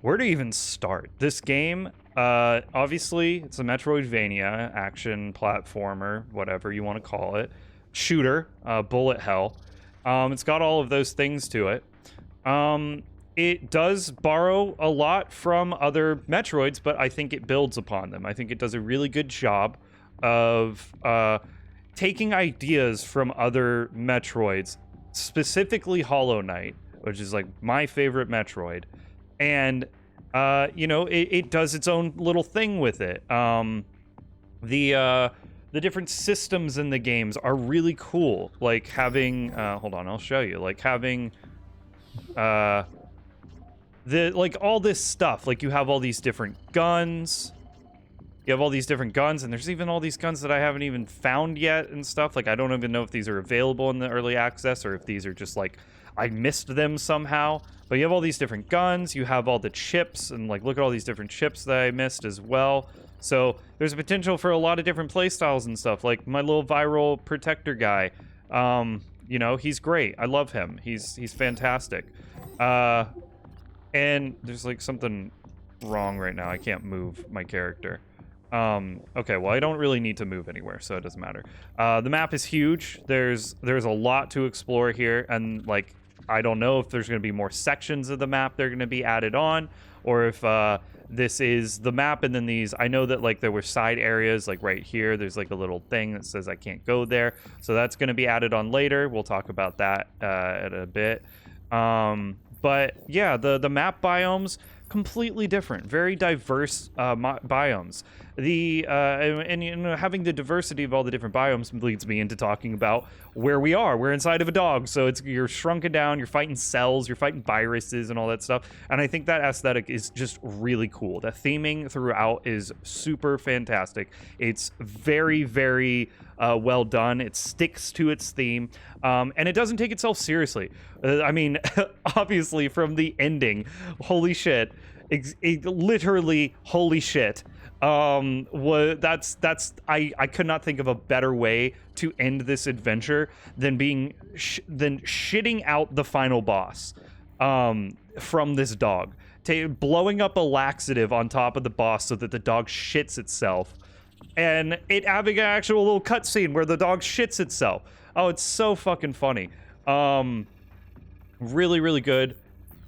Where to even start? This game, obviously, it's a Metroidvania, action platformer, whatever you want to call it. Shooter, bullet hell. It's got all of those things to it. It does borrow a lot from other Metroids, but I think it builds upon them. I think it does a really good job of taking ideas from other Metroids, specifically Hollow Knight, which is like my favorite Metroid, and it does its own little thing with it. The different systems in the games are really cool. Like having, hold on, I'll show you. Like having, all this stuff. Like you have all these different guns. You have all these different guns, and there's even all these guns that I haven't even found yet and stuff. Like I don't even know if these are available in the early access or if these are just like I missed them somehow. But you have all these different guns. You have all the chips, and like look at all these different chips that I missed as well. So there's a potential for a lot of different playstyles and stuff. Like my little viral protector guy, he's great. I love him. He's fantastic. And there's like something wrong right now. I can't move my character. Okay, well I don't really need to move anywhere, so it doesn't matter. The map is huge. There's a lot to explore here, and like I don't know if there's going to be more sections of the map that are going to be added on, or if this is the map and then these. I know that like there were side areas, like right here there's like a little thing that says I can't go there, so that's going to be added on later. We'll talk about that at a bit. But yeah, the map biomes completely different, very diverse biomes. Having the diversity of all the different biomes leads me into talking about where we are. We're inside of a dog, so you're shrunken down, you're fighting cells, you're fighting viruses and all that stuff. And I think that aesthetic is just really cool. The theming throughout is super fantastic. It's very, very well done. It sticks to its theme, and it doesn't take itself seriously. I mean, obviously from the ending, holy shit, literally holy shit. I could not think of a better way to end this adventure than shitting out the final boss from this dog, blowing up a laxative on top of the boss so that the dog shits itself, and it having an actual little cutscene where the dog shits itself. Oh, it's so fucking funny. Really, really good.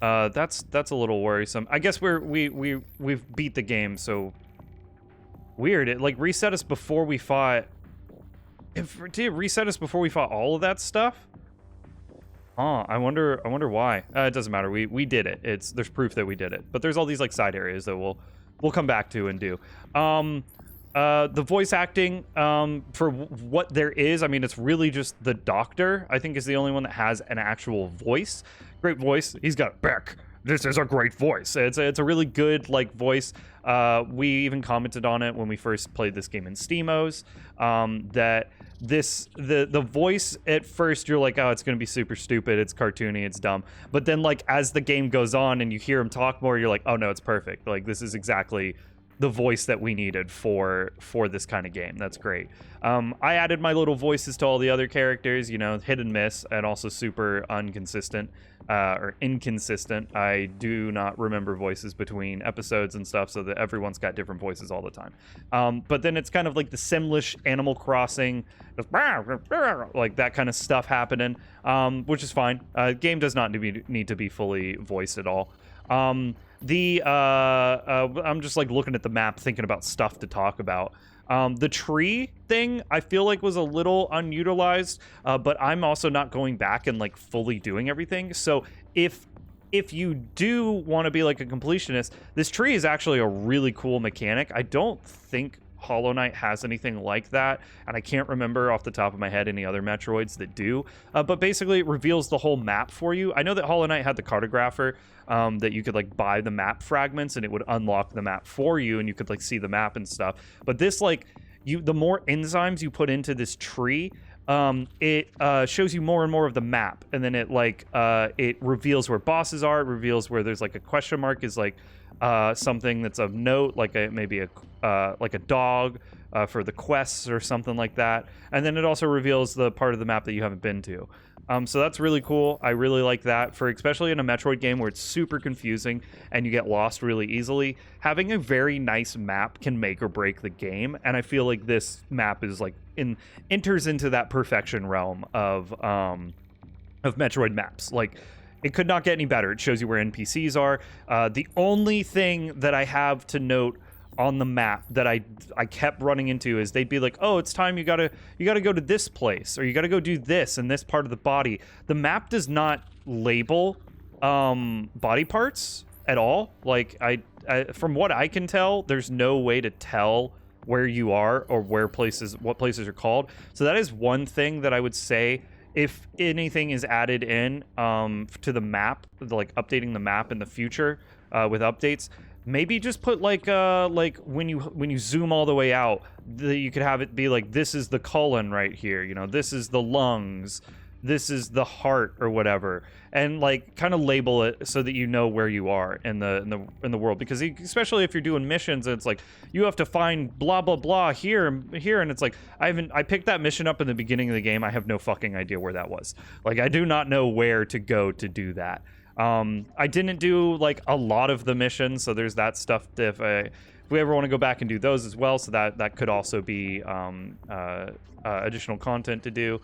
That's a little worrisome. I guess we've beat the game, so weird. It like reset us before we fought. Did it reset us before we fought all of that stuff? Oh, I wonder why. It doesn't matter. We did it. There's proof that we did it. But there's all these like side areas that we'll come back to and do. The voice acting, for what there is, I mean, it's really just the doctor, I think, is the only one that has an actual voice. Great voice. He's got back. This is a great voice. It's a really good like voice. We even commented on it when we first played this game in Steamos, that the voice at first you're like, oh, it's gonna be super stupid, it's cartoony, it's dumb. But then like as the game goes on and you hear him talk more, you're like, oh no, it's perfect. Like this is exactly the voice that we needed for this kind of game. That's great. I added my little voices to all the other characters, hit and miss, and also super inconsistent. I do not remember voices between episodes and stuff, so that everyone's got different voices all the time. But then it's kind of like the Simlish Animal Crossing, just like that kind of stuff happening, which is fine. Game does not need to be fully voiced at all. I'm just like looking at the map, thinking about stuff to talk about. The tree thing I feel like was a little unutilized, but I'm also not going back and like fully doing everything. So if you do want to be like a completionist, this tree is actually a really cool mechanic. I don't think Hollow Knight has anything like that, and I can't remember off the top of my head any other Metroids that do, but basically it reveals the whole map for you. I know that Hollow Knight had the cartographer, that you could like buy the map fragments and it would unlock the map for you and you could like see the map and stuff. But this, like, the more enzymes you put into this tree, it shows you more and more of the map, and then it like it reveals where bosses are. It reveals where there's like a question mark is like something that's of note, like maybe a dog for the quests or something like that. And then it also reveals the part of the map that you haven't been to. So that's really cool. I really like that, for especially in a Metroid game where it's super confusing and you get lost really easily. Having a very nice map can make or break the game, and I feel like this map is like enters into that perfection realm of Metroid maps. Like, it could not get any better. It shows you where NPCs are. The only thing that I have to note on the map that I kept running into is they'd be like, oh, it's time, you gotta go to this place, or you gotta go do this in this part of the body. The map does not label body parts at all. Like, I from what I can tell, there's no way to tell where you are or what places are called. So that is one thing that I would say, if anything is added in to the map, like updating the map in the future with updates, maybe just put like when you zoom all the way out, you could have it be like, this is the colon right here, you know, this is the lungs, this is the heart or whatever, and like kind of label it so that you know where you are in the world. Because especially if you're doing missions, it's like you have to find blah blah blah here, and it's like I picked that mission up in the beginning of the game. I have no fucking idea where that was. Like, I do not know where to go to do that. I didn't do like a lot of the missions, so there's that stuff. If we ever want to go back and do those as well, so that could also be additional content to do.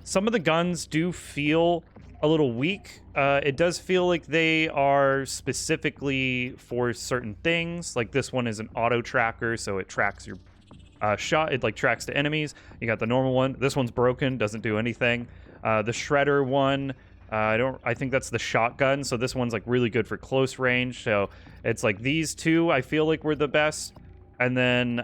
Some of the guns do feel a little weak. It does feel like they are specifically for certain things. Like, this one is an auto tracker, so it tracks your shot. It like tracks to enemies. You got the normal one. This one's broken, doesn't do anything. The shredder one, I think that's the shotgun. So this one's like really good for close range. So it's like these two I feel like were the best. And then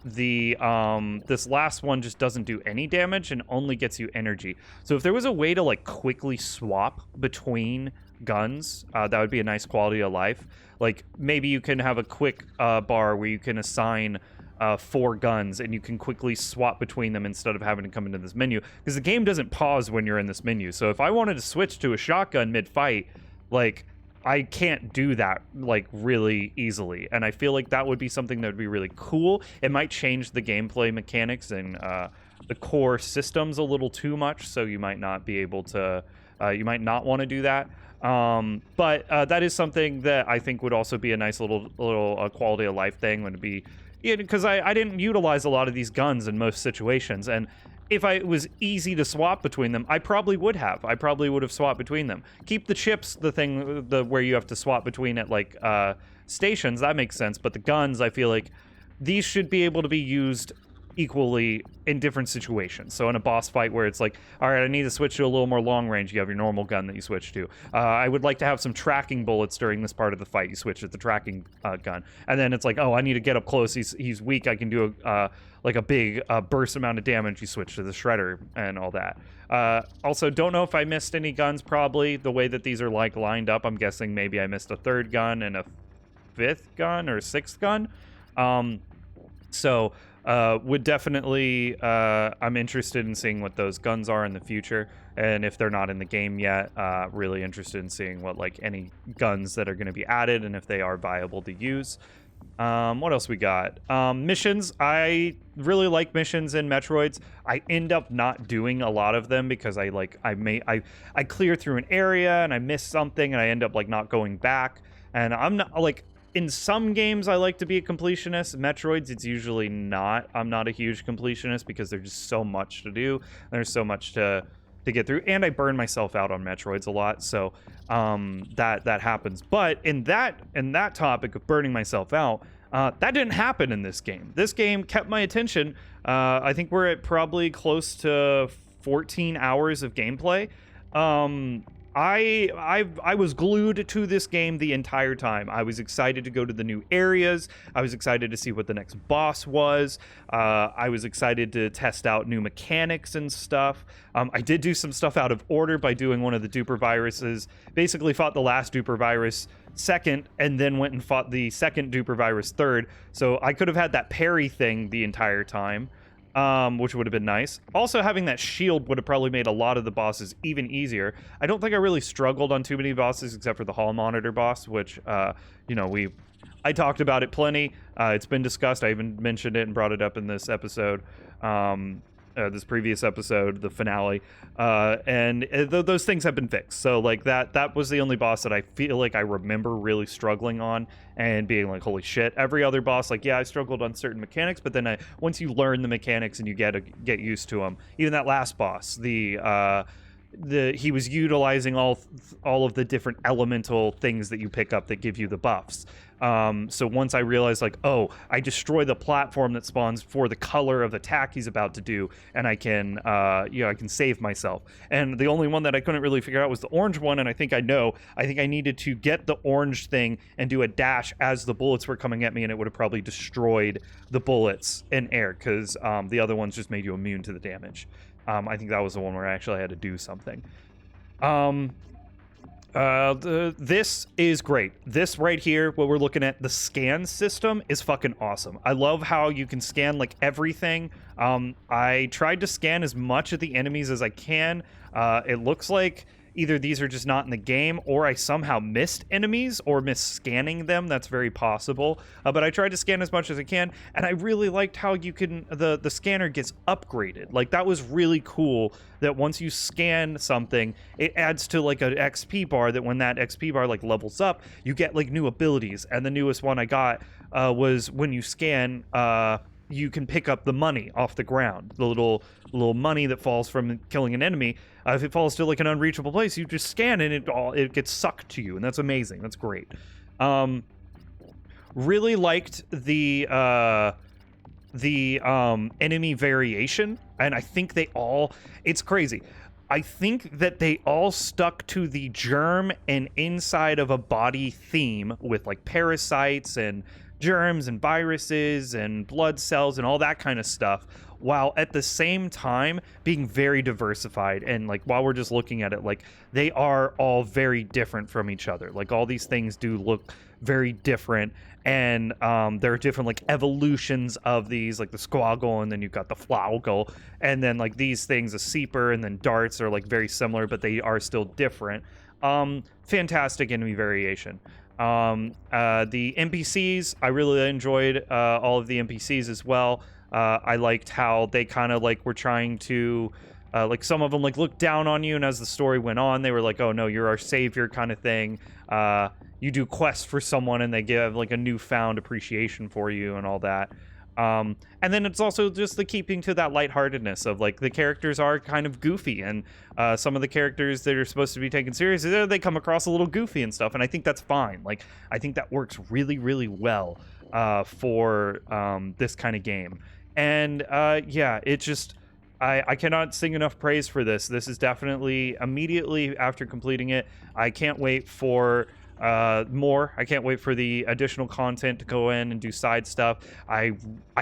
this last one just doesn't do any damage and only gets you energy. So if there was a way to like quickly swap between guns, that would be a nice quality of life. Like, maybe you can have a quick bar where you can assign 4 guns and you can quickly swap between them instead of having to come into this menu, because the game doesn't pause when you're in this menu. So if I wanted to switch to a shotgun mid-fight, like, I can't do that like really easily, and I feel like that would be something that would be really cool. It might change the gameplay mechanics and the core systems a little too much, so you might not be able to you might not want to do that. But that is something that I think would also be a nice little quality of life thing. Would be, because I didn't utilize a lot of these guns in most situations, and if it was easy to swap between them, I probably would have. I probably would have swapped between them. Keep the chips, the where you have to swap between at like stations, that makes sense. But the guns, I feel like these should be able to be used equally in different situations. So in a boss fight where it's like, all right, I need to switch to a little more long range, you have your normal gun that you switch to. I would like to have some tracking bullets during this part of the fight, you switch to the tracking gun. And then it's like, oh, I need to get up close, he's weak, I can do like a big burst amount of damage, you switch to the shredder and all that. Also, don't know if I missed any guns. Probably the way that these are like lined up, I'm guessing maybe I missed a 3rd gun and a 5th gun or 6th gun. Would definitely, I'm interested in seeing what those guns are in the future, and if they're not in the game yet, really interested in seeing what like any guns that are going to be added and if they are viable to use. What else we got? Missions. I really like missions in Metroids. I end up not doing a lot of them because I clear through an area and I miss something and I end up like not going back, and I'm not like, in some games, I like to be a completionist. Metroids, it's usually not. I'm not a huge completionist because there's just so much to do. There's so much to get through, and I burn myself out on Metroids a lot, so that happens. But in that topic of burning myself out, that didn't happen in this game. This game kept my attention. I think we're at probably close to 14 hours of gameplay. I was glued to this game the entire time. I was excited to go to the new areas. I was excited to see what the next boss was. I was excited to test out new mechanics and stuff. I did do some stuff out of order by doing one of the duper viruses. Basically fought the last duper virus second and then went and fought the second duper virus third. So I could have had that parry thing the entire time. Which would have been nice. Also, having that shield would have probably made a lot of the bosses even easier. I don't think I really struggled on too many bosses except for the hall monitor boss, which, I talked about it plenty. It's been discussed. I even mentioned it and brought it up in this episode. this previous episode, the finale, and those things have been fixed. So like that was the only boss that I feel like I remember really struggling on and being like, holy shit. Every other boss, like, yeah, I struggled on certain mechanics, but then once you learn the mechanics and you get used to them, even that last boss, he was utilizing all of the different elemental things that you pick up that give you the buffs. So once I realized, like, oh, I destroy the platform that spawns for the color of the attack he's about to do, and I can, I can save myself. And the only one that I couldn't really figure out was the orange one, and I think I needed to get the orange thing and do a dash as the bullets were coming at me, and it would have probably destroyed the bullets in air, because the other ones just made you immune to the damage. I think that was the one where I actually had to do something. This is great. This right here, what we're looking at, the scan system is fucking awesome. I love how you can scan like everything. I tried to scan as much of the enemies as I can. It looks like either these are just not in the game, or I somehow missed enemies or missed scanning them. That's very possible. But I tried to scan as much as I can, and I really liked how you can the scanner gets upgraded. Like, that was really cool that once you scan something, it adds to like an XP bar, that when that XP bar like levels up, you get like new abilities. And the newest one I got was when you scan, you can pick up the money off the ground, the little money that falls from killing an enemy. If it falls to like an unreachable place, you just scan and it gets sucked to you, and that's amazing. That's great. Really liked the enemy variation, and I think it's crazy. I think that they all stuck to the germ and inside of a body theme with like parasites and germs and viruses and blood cells and all that kind of stuff, while at the same time being very diversified. And like, while we're just looking at it, like, they are all very different from each other. Like, all these things do look very different, and there are different like evolutions of these, like the squaggle, and then you've got the flauggle, and then like these things, a seeper and then darts, are like very similar, but they are still different. Fantastic enemy variation. The NPCs, I really enjoyed all of the NPCs as well. I liked how they kind of like were trying to like, some of them like looked down on you, and as the story went on, they were like, oh no, you're our savior kind of thing. You do quests for someone and they give like a newfound appreciation for you and all that. And then it's also just the keeping to that lightheartedness of like, the characters are kind of goofy, and some of the characters that are supposed to be taken seriously, they come across a little goofy and stuff, and I think that's fine. Like, I think that works really, really well for this kind of game. And yeah, it just, I cannot sing enough praise for this. This is definitely, immediately after completing it, I can't wait for more. I can't wait for the additional content to go in and do side stuff. I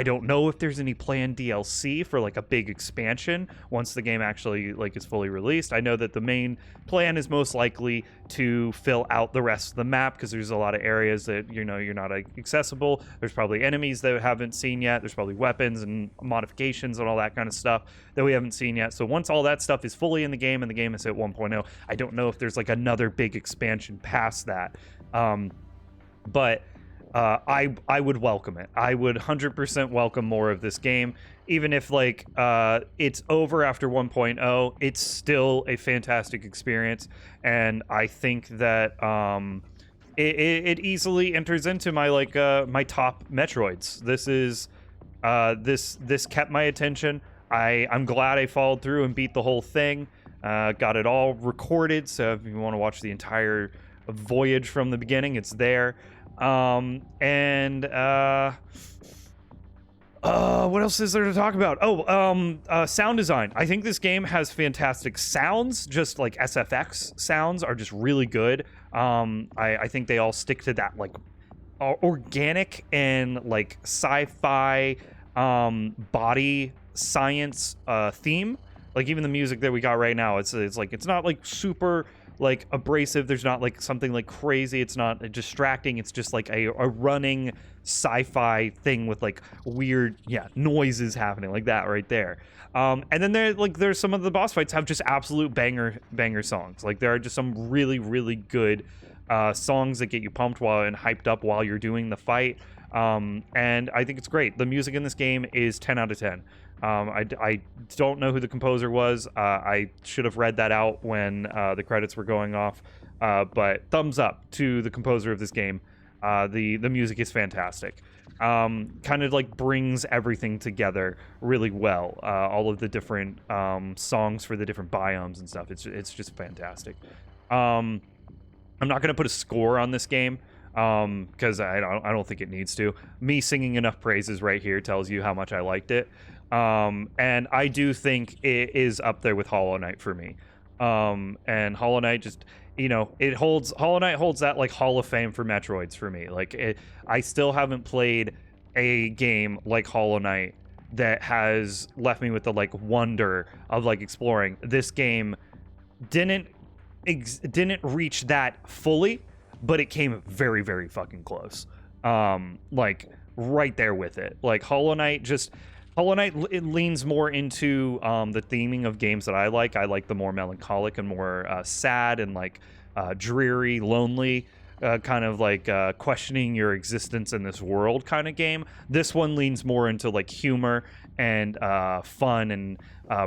don't know if there's any planned DLC for like a big expansion once the game actually like is fully released. I know that the main plan is most likely to fill out the rest of the map, because there's a lot of areas that you're not accessible. There's probably enemies that we haven't seen yet. There's probably weapons and modifications and all that kind of stuff that we haven't seen yet. So once all that stuff is fully in the game and the game is at 1.0, I don't know if there's like another big expansion past that. But I would welcome it. I would 100% welcome more of this game. Even if like it's over after 1.0, it's still a fantastic experience, and I think that it easily enters into my like my top Metroids. This is this kept my attention. I'm glad I followed through and beat the whole thing. Got it all recorded, so if you want to watch the entire voyage from the beginning, it's there. What else is there to talk about? Sound design. I think this game has fantastic sounds. Just like SFX sounds are just really good. I think they all stick to that like organic and like sci-fi body science theme. Like, even the music that we got right now, it's like, it's not like super like abrasive. There's not like something like crazy. It's not distracting. It's just like a running sci-fi thing with like weird noises happening like that right there. And then there's some of the boss fights have just absolute banger songs. Like, there are just some really, really good songs that get you pumped and hyped up while you're doing the fight. And I think it's great. The music in this game is 10 out of 10. I don't know who the composer was. I should have read that out when the credits were going off. But thumbs up to the composer of this game. The music is fantastic. Kind of like brings everything together really well. All of the different songs for the different biomes and stuff. It's just fantastic. I'm not gonna put a score on this game because I don't think it needs to. Me singing enough praises right here tells you how much I liked it. And I do think it is up there with Hollow Knight for me. And Hollow Knight just, Hollow Knight holds that like Hall of Fame for Metroids for me. Like I still haven't played a game like Hollow Knight that has left me with the like wonder of like exploring. This game didn't reach that fully, but it came very, very fucking close. Like right there with it. Like Hollow Knight it leans more into the theming of games that I like. I like the more melancholic and more sad and like dreary, lonely, kind of like questioning your existence in this world kind of game. This one leans more into like humor and fun and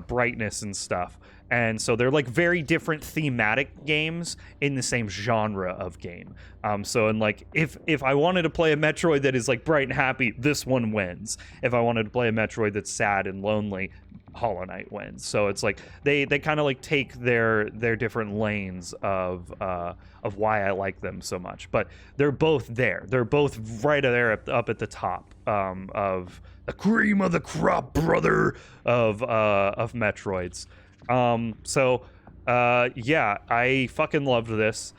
brightness and stuff. And so they're like very different thematic games in the same genre of game. So and like if I wanted to play a Metroid that is like bright and happy, this one wins. If I wanted to play a Metroid that's sad and lonely, Hollow Knight wins. So it's like they kind of like take their different lanes of why I like them so much. But they're both there. They're both right there up at the top of the cream of the crop, brother, of Metroids. Yeah, I fucking loved this.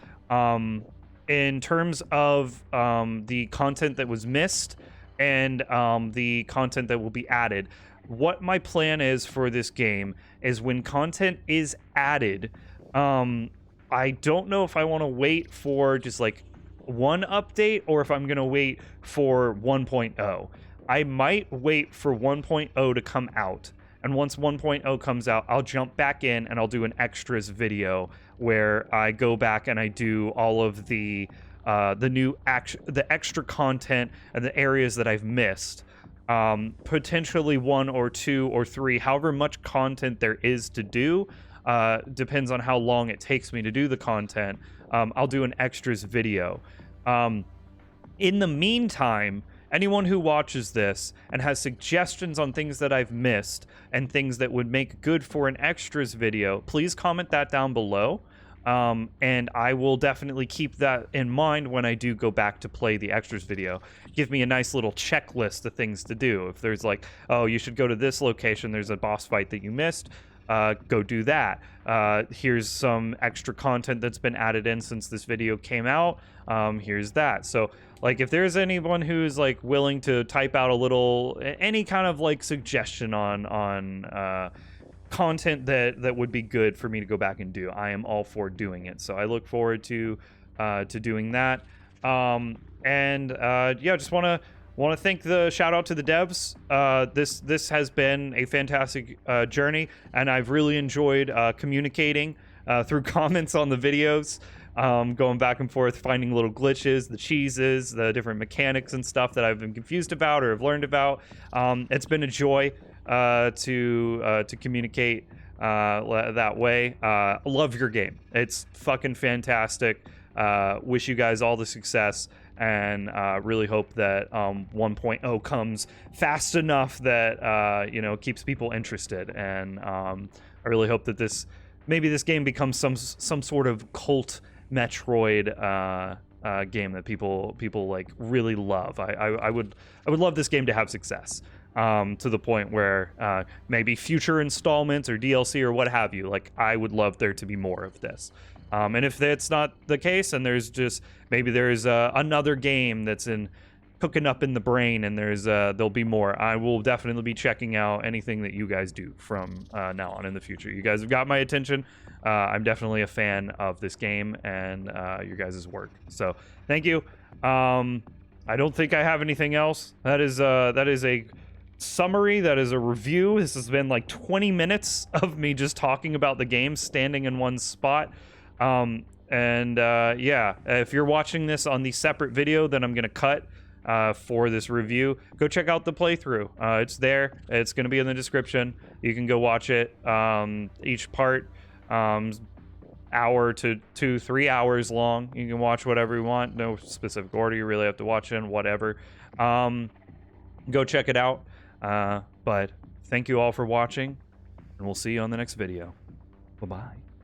In terms of the content that was missed and the content that will be added, what my plan is for this game is when content is added, I don't know if I want to wait for just like one update or if I'm going to wait for 1.0. I might wait for 1.0 to come out. And once 1.0 comes out, I'll jump back in and I'll do an extras video where I go back and I do all of the extra content and the areas that I've missed. Potentially 1 or 2 or 3, however much content there is to do, depends on how long it takes me to do the content. I'll do an extras video. In the meantime, anyone who watches this and has suggestions on things that I've missed and things that would make good for an extras video, please comment that down below. And I will definitely keep that in mind when I do go back to play the extras video. Give me a nice little checklist of things to do. If there's like, oh, you should go to this location, there's a boss fight that you missed, go do that. Here's some extra content that's been added in since this video came out. Here's that. So like if there's anyone who's like willing to type out a little, any kind of like suggestion on content that would be good for me to go back and do, I am all for doing it. So I look forward to doing that. Yeah, just want to thank shout out to the devs. This has been a fantastic journey, and I've really enjoyed communicating through comments on the videos, going back and forth, finding little glitches, the cheeses, the different mechanics and stuff that I've been confused about or have learned about. It's been a joy to communicate that way. Love your game. It's fucking fantastic. Wish you guys all the success, and really hope that 1.0 comes fast enough that keeps people interested. And I really hope that this game becomes some sort of cult Metroid game that people like really love. I would love this game to have success. To the point where maybe future installments or DLC or what have you, like I would love there to be more of this. And if that's not the case, and there's another game that's cooking up in the brain, and there'll be more, I will definitely be checking out anything that you guys do from now on in the future. You guys have got my attention. I'm definitely a fan of this game and your guys' work. So thank you. I don't think I have anything else. That is a summary. That is a review. This has been like 20 minutes of me just talking about the game, standing in one spot. Yeah, if you're watching this on the separate video, then I'm gonna cut for this review, go check out the playthrough. It's there. It's going to be in the description. You can go watch it. Each part, hour to 2-3 hours long. You can watch whatever you want. No specific order you really have to watch in, whatever. Go check it out. But thank you all for watching, and we'll see you on the next video. Bye-bye.